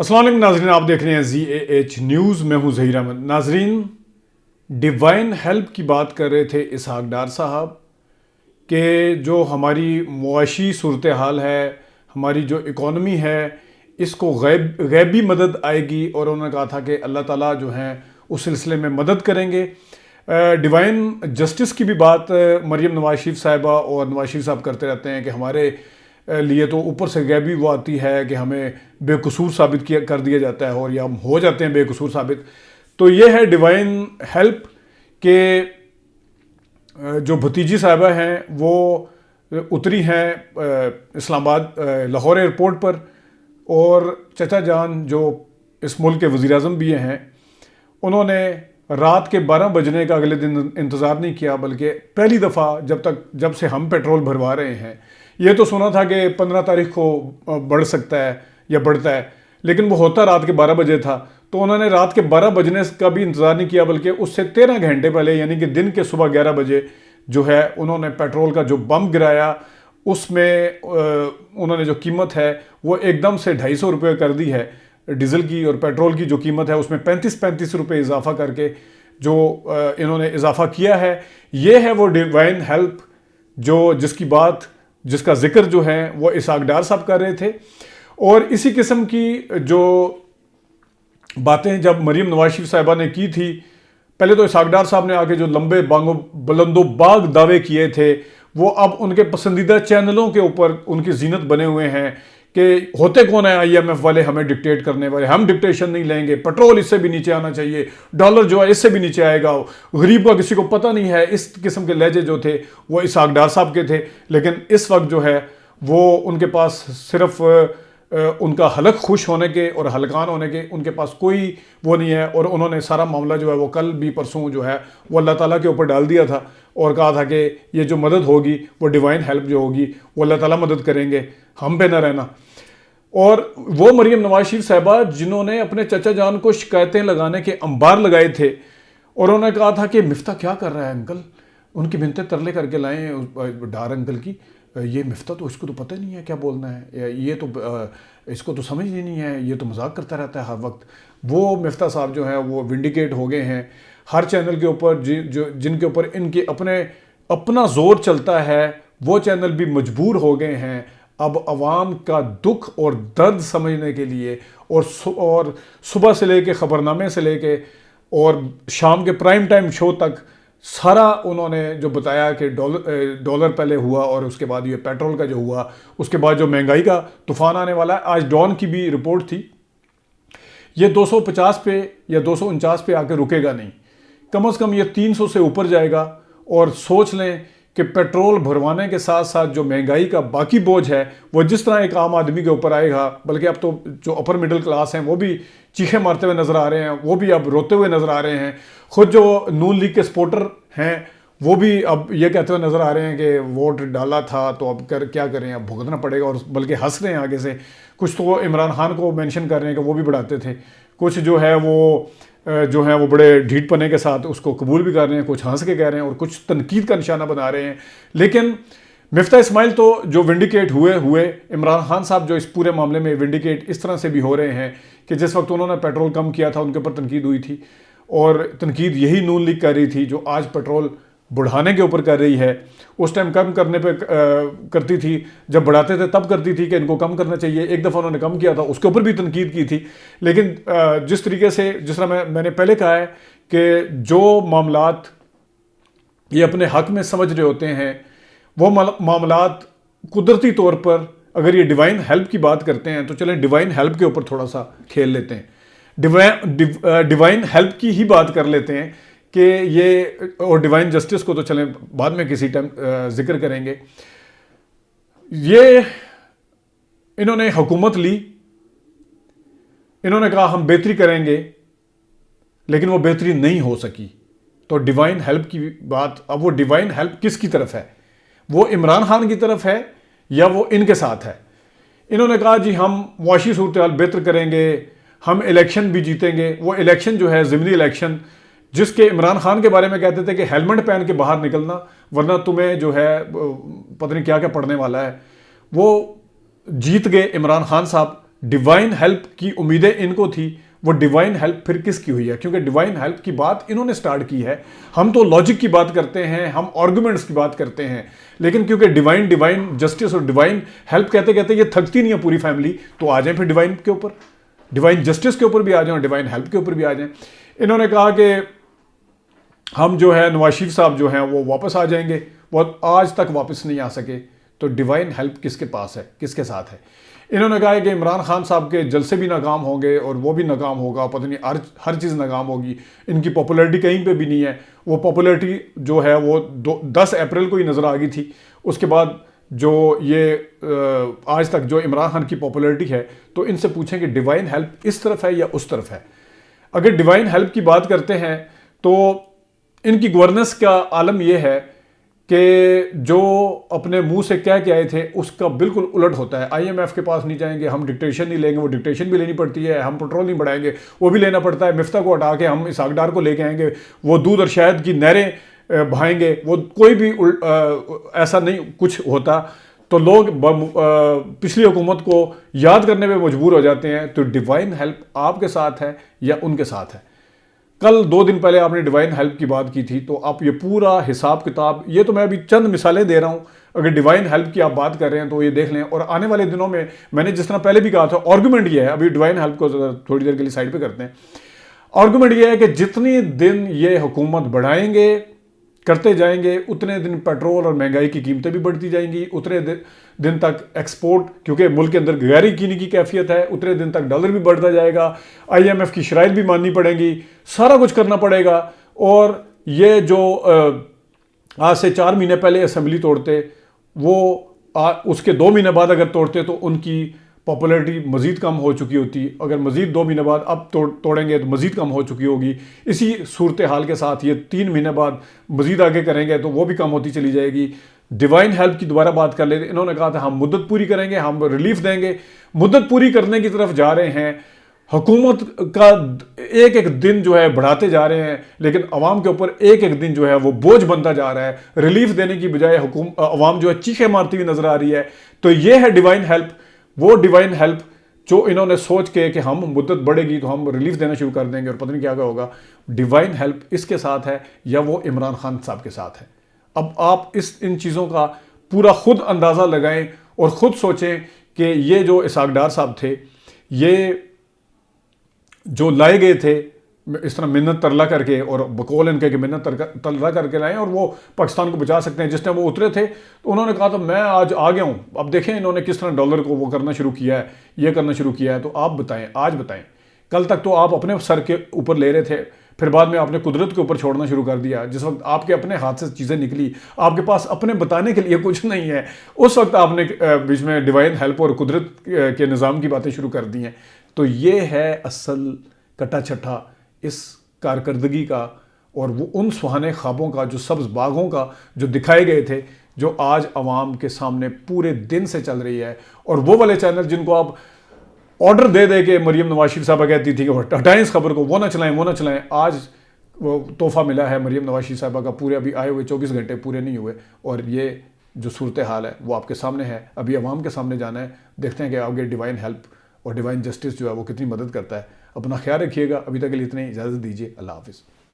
السلام علیکم ناظرین، آپ دیکھ رہے ہیں ZAH نیوز، میں ہوں ظہیر احمد۔ ناظرین، ڈیوائن ہیلپ کی بات کر رہے تھے اسحاق ڈار صاحب کہ جو ہماری معاشی صورتحال ہے، ہماری جو اکانومی ہے، اس کو غیبی مدد آئے گی، اور انہوں نے کہا تھا کہ اللہ تعالیٰ جو ہیں اس سلسلے میں مدد کریں گے۔ ڈیوائن جسٹس کی بھی بات مریم نواز شریف صاحبہ اور نواز شریف صاحب کرتے رہتے ہیں کہ ہمارے لیے تو اوپر سے غیبی وہ آتی ہے کہ ہمیں بے قصور ثابت کر دیا جاتا ہے، اور یا ہم ہو جاتے ہیں بے قصور ثابت۔ تو یہ ہے ڈیوائن ہیلپ کہ جو بھتیجی صاحبہ ہیں وہ اتری ہیں اسلام آباد لاہور ایئرپورٹ پر، اور چچا جان جو اس ملک کے وزیر اعظم بھی ہیں، انہوں نے رات کے 12 بجنے کا اگلے دن انتظار نہیں کیا، بلکہ پہلی دفعہ جب سے ہم پیٹرول بھروا رہے ہیں، یہ تو سنا تھا کہ 15 تاریخ کو بڑھ سکتا ہے یا بڑھتا ہے، لیکن وہ ہوتا رات کے 12 بجے تھا۔ تو انہوں نے رات کے 12 بجنے کا بھی انتظار نہیں کیا، بلکہ اس سے 13 گھنٹے پہلے، یعنی کہ دن کے صبح 11 بجے جو ہے انہوں نے پیٹرول کا جو بم گرایا، اس میں انہوں نے جو قیمت ہے وہ ایک دم سے 250 روپے کر دی ہے ڈیزل کی، اور پیٹرول کی جو قیمت ہے اس میں 35 روپے اضافہ کر کے جو انہوں نے اضافہ کیا ہے۔ یہ ہے وہ ڈیوائن ہیلپ جس کا ذکر جو ہے وہ اسحاق ڈار صاحب کر رہے تھے۔ اور اسی قسم کی جو باتیں جب مریم نواز شریف صاحبہ نے کی تھی، پہلے تو اسحاق ڈار صاحب نے آ کے جو لمبے بلند و باغ دعوے کیے تھے، وہ اب ان کے پسندیدہ چینلوں کے اوپر ان کی زینت بنے ہوئے ہیں کہ ہوتے کون ہیں IMF والے ہمیں ڈکٹیٹ کرنے والے، ہم ڈکٹیشن نہیں لیں گے، پیٹرول اس سے بھی نیچے آنا چاہیے، ڈالر جو ہے اس سے بھی نیچے آئے گا، غریب کا کسی کو پتہ نہیں ہے۔ اس قسم کے لہجے جو تھے وہ اسحاق ڈار صاحب کے تھے، لیکن اس وقت جو ہے وہ ان کے پاس صرف ان کا حلق خوش ہونے کے اور حلقان ہونے کے ان کے پاس کوئی وہ نہیں ہے، اور انہوں نے سارا معاملہ جو ہے وہ کل بھی پرسوں جو ہے وہ اللہ تعالیٰ کے اوپر ڈال دیا تھا، اور کہا تھا کہ یہ جو مدد ہوگی وہ ڈیوائن ہیلپ جو ہوگی وہ اللہ تعالیٰ مدد کریں گے، ہم پہ نہ رہنا۔ اور وہ مریم نواز شریف صاحبہ جنہوں نے اپنے چچا جان کو شکایتیں لگانے کے انبار لگائے تھے، اور انہوں نے کہا تھا کہ مفتاح کیا کر رہا ہے انکل، ان کی بنتیں ترلے کر کے لائیں ڈار انکل کی، یہ مفتاح تو اس کو تو پتہ نہیں ہے کیا بولنا ہے، یہ تو اس کو تو سمجھ ہی نہیں ہے، یہ تو مذاق کرتا رہتا ہے ہر وقت۔ وہ مفتاح صاحب جو ہیں وہ ونڈیکیٹ ہو گئے ہیں ہر چینل کے اوپر، جن کے اوپر ان کے اپنا زور چلتا ہے، وہ چینل بھی مجبور ہو گئے ہیں اب عوام کا دکھ اور درد سمجھنے کے لیے، اور صبح سے لے کے خبرنامے سے لے کے اور شام کے پرائم ٹائم شو تک سارا انہوں نے جو بتایا کہ ڈالر پہلے ہوا، اور اس کے بعد یہ پیٹرول کا جو ہوا، اس کے بعد جو مہنگائی کا طوفان آنے والا ہے۔ آج ڈان کی بھی رپورٹ تھی، یہ 250 پہ یا 249 پہ آ کے رکے گا نہیں، کم از کم یہ 300 سے اوپر جائے گا۔ اور سوچ لیں کہ پیٹرول بھروانے کے ساتھ ساتھ جو مہنگائی کا باقی بوجھ ہے وہ جس طرح ایک عام آدمی کے اوپر آئے گا، بلکہ اب تو جو اپر مڈل کلاس ہیں وہ بھی چیخیں مارتے ہوئے نظر آ رہے ہیں، وہ بھی اب روتے ہوئے نظر آ رہے ہیں، خود جو نون لیگ کے سپورٹر ہیں وہ بھی اب یہ کہتے ہوئے نظر آ رہے ہیں کہ ووٹ ڈالا تھا تو اب کیا کریں، اب بھگتنا پڑے گا، اور بلکہ ہنس رہے ہیں آگے سے۔ کچھ تو عمران خان کو مینشن کر رہے ہیں کہ وہ بھی بڑھاتے تھے، کچھ جو ہے وہ بڑے ڈھیٹ پنے کے ساتھ اس کو قبول بھی کر رہے ہیں، کچھ ہنس کے کہہ رہے ہیں، اور کچھ تنقید کا نشانہ بنا رہے ہیں۔ لیکن مفتاح اسماعیل تو جو ونڈیکیٹ ہوئے، عمران خان صاحب جو اس پورے معاملے میں ونڈیکیٹ اس طرح سے بھی ہو رہے ہیں کہ جس وقت انہوں نے پیٹرول کم کیا تھا ان کے اوپر تنقید ہوئی تھی، اور تنقید یہی نون لیگ کر رہی تھی جو آج پیٹرول بڑھانے کے اوپر کر رہی ہے۔ اس ٹائم کم کرنے پہ کرتی تھی، جب بڑھاتے تھے تب کرتی تھی کہ ان کو کم کرنا چاہیے، ایک دفعہ انہوں نے کم کیا تھا اس کے اوپر بھی تنقید کی تھی۔ لیکن جس طریقے سے جس طرح میں نے پہلے کہا ہے کہ جو معاملات یہ اپنے حق میں سمجھ رہے ہوتے ہیں، وہ معاملات قدرتی طور پر اگر یہ ڈیوائن ہیلپ کی بات کرتے ہیں تو چلیں ڈیوائن ہیلپ کے اوپر تھوڑا سا کھیل لیتے ہیں، ڈیوائن ہیلپ کی ہی بات کر لیتے ہیں کہ یہ، اور ڈیوائن جسٹس کو تو چلیں بعد میں کسی ٹائم ذکر کریں گے۔ یہ انہوں نے حکومت لی، انہوں نے کہا ہم بہتری کریں گے، لیکن وہ بہتری نہیں ہو سکی۔ تو ڈیوائن ہیلپ کی بات، اب وہ ڈیوائن ہیلپ کس کی طرف ہے؟ وہ عمران خان کی طرف ہے یا وہ ان کے ساتھ ہے؟ انہوں نے کہا جی ہم معاشی صورتحال بہتر کریں گے، ہم الیکشن بھی جیتیں گے۔ وہ الیکشن جو ہے ضمنی الیکشن، جس کے عمران خان کے بارے میں کہتے تھے کہ ہیلمٹ پہن کے باہر نکلنا ورنہ تمہیں جو ہے پتہ نہیں کیا کیا پڑھنے والا ہے، وہ جیت گئے عمران خان صاحب ڈیوائن ہیلپ کی امیدیں ان کو تھی، وہ ڈیوائن ہیلپ پھر کس کی ہوئی ہے؟ کیونکہ ڈیوائن ہیلپ کی بات انہوں نے سٹارٹ کی ہے. ہم تو لاجک کی بات کرتے ہیں، ہم آرگومنٹس کی بات کرتے ہیں، لیکن کیونکہ ڈیوائن جسٹس اور ڈیوائن ہیلپ کہتے کہتے یہ تھکتی نہیں ہے پوری فیملی، تو آ جائیں پھر ڈیوائن کے اوپر، ڈیوائن جسٹس کے اوپر بھی آ جائیں اور ڈیوائن ہیلپ کے اوپر بھی آ جائیں. انہوں نے کہا کہ ہم جو ہے نواز شریف صاحب جو ہیں وہ واپس آ جائیں گے، وہ آج تک واپس نہیں آ سکے. تو ڈیوائن ہیلپ کس کے پاس ہے، کس کے ساتھ ہے؟ انہوں نے کہا ہے کہ عمران خان صاحب کے جلسے بھی ناکام ہوں گے اور وہ بھی ناکام ہوگا، پتہ نہیں ہر چیز ناکام ہوگی. ان کی پاپولیرٹی کہیں پہ بھی نہیں ہے. وہ پاپولیرٹی جو ہے وہ 10 اپریل کو ہی نظر آ گئی تھی. اس کے بعد جو یہ آج تک جو عمران خان کی پاپولیرٹی ہے، تو ان سے پوچھیں کہ ڈیوائن ہیلپ اس طرف ہے یا اس طرف ہے. اگر ڈیوائن ہیلپ کی بات کرتے ہیں تو ان کی گورننس کا عالم یہ ہے کہ جو اپنے منہ سے کہہ کے آئے تھے اس کا بالکل الٹ ہوتا ہے. آئی ایم ایف کے پاس نہیں جائیں گے، ہم ڈکٹیشن نہیں لیں گے، وہ ڈکٹیشن بھی لینی پڑتی ہے. ہم پیٹرول نہیں بڑھائیں گے، وہ بھی لینا پڑتا ہے. مفتاح کو ہٹا کے ہم اسحاق ڈار کو لے کے آئیں گے، وہ دودھ اور شہد کی نہریں بہائیں گے. وہ کوئی بھی ایسا نہیں کچھ ہوتا. تو لوگ پچھلی حکومت کو یاد کرنے پہ مجبور ہو جاتے ہیں. تو ڈیوائن ہیلپ آپ کے ساتھ ہے یا ان کے ساتھ ہے؟ کل 2 دن پہلے آپ نے ڈیوائن ہیلپ کی بات کی تھی، تو آپ یہ پورا حساب کتاب، یہ تو میں ابھی چند مثالیں دے رہا ہوں. اگر ڈیوائن ہیلپ کی آپ بات کر رہے ہیں تو یہ دیکھ لیں. اور آنے والے دنوں میں نے جس طرح پہلے بھی کہا تھا، آرگومنٹ یہ ہے، ابھی ڈیوائن ہیلپ کو تھوڑی دیر کے لیے سائڈ پہ کرتے ہیں. آرگومنٹ یہ ہے کہ جتنی دن یہ حکومت بڑھائیں گے، کرتے جائیں گے، اتنے دن پیٹرول اور مہنگائی کی قیمتیں بھی بڑھتی جائیں گی. اتنے دن تک ایکسپورٹ، کیونکہ ملک کے اندر غیر یقینی کی کیفیت ہے، اتنے دن تک ڈالر بھی بڑھتا جائے گا. آئی ایم ایف کی شرائط بھی ماننی پڑیں گی، سارا کچھ کرنا پڑے گا. اور یہ جو آج سے 4 مہینے پہلے اسمبلی توڑتے، وہ اس کے 2 مہینے بعد اگر توڑتے تو ان کی پاپولیرٹی مزید کم ہو چکی ہوتی. اگر مزید 2 مہینے بعد اب توڑیں گے تو مزید کم ہو چکی ہوگی. اسی صورتحال کے ساتھ یہ 3 مہینے بعد مزید آگے کریں گے تو وہ بھی کم ہوتی چلی جائے گی. ڈیوائن ہیلپ کی دوبارہ بات کر لیتے. انہوں نے کہا تھا ہم مدت پوری کریں گے، ہم ریلیف دیں گے. مدت پوری کرنے کی طرف جا رہے ہیں، حکومت کا ایک ایک دن جو ہے بڑھاتے جا رہے ہیں، لیکن عوام کے اوپر ایک ایک دن جو ہے وہ بوجھ بنتا جا رہا ہے. ریلیف دینے کی بجائے عوام جو ہے چیخیں مارتی ہوئی نظر آ رہی ہے. تو یہ ہے ڈیوائن ہیلپ. وہ ڈیوائن ہیلپ جو انہوں نے سوچ کے کہ ہم مدت بڑھے گی تو ہم ریلیف دینا شروع کر دیں گے اور پتہ نہیں کیا ہوگا. ڈیوائن ہیلپ اس کے ساتھ ہے یا وہ عمران خان صاحب کے ساتھ ہے؟ اب آپ ان چیزوں کا پورا خود اندازہ لگائیں اور خود سوچیں کہ یہ جو اسحاق ڈار صاحب تھے، یہ جو لائے گئے تھے اس طرح منت ترلا کر کے، اور بقول ان کے کہ منت ترلا کر کے لائیں اور وہ پاکستان کو بچا سکتے ہیں. جس ٹائم وہ اترے تھے تو انہوں نے کہا تھا میں آج آ گیا ہوں. اب دیکھیں انہوں نے کس طرح ڈالر کو وہ کرنا شروع کیا ہے، یہ کرنا شروع کیا ہے. تو آپ بتائیں، آج بتائیں. کل تک تو آپ اپنے سر کے اوپر لے رہے تھے، پھر بعد میں آپ نے قدرت کے اوپر چھوڑنا شروع کر دیا. جس وقت آپ کے اپنے ہاتھ سے چیزیں نکلی، آپ کے پاس اپنے بتانے کے لیے کچھ نہیں ہے، اس وقت آپ نے بیچ میں ڈیوائن ہیلپ اور قدرت کے نظام کی باتیں شروع کر دی ہیں. تو یہ ہے اصل کٹا چھٹا اس کارکردگی کا، اور وہ ان سہانے خوابوں کا، جو سبز باغوں کا جو دکھائے گئے تھے، جو آج عوام کے سامنے پورے دن سے چل رہی ہے. اور وہ والے چینل جن کو آپ آرڈر دے دے کے مریم نواز شریف صاحبہ کہتی تھی کہ وہ ہٹائیں اس خبر کو، وہ نہ چلائیں، آج وہ تحفہ ملا ہے مریم نواز شریف صاحبہ کا. پورے ابھی آئے ہوئے 24 گھنٹے پورے نہیں ہوئے، اور یہ جو صورتحال ہے وہ آپ کے سامنے ہے. ابھی عوام کے سامنے جانا ہے. دیکھتے ہیں کہ آگے ڈیوائن ہیلپ اور ڈیوائن جسٹس جو ہے وہ کتنی مدد کرتا ہے. اپنا خیال رکھیے گا. ابھی تک کے لیے اتنے، اجازت دیجیے. اللہ حافظ.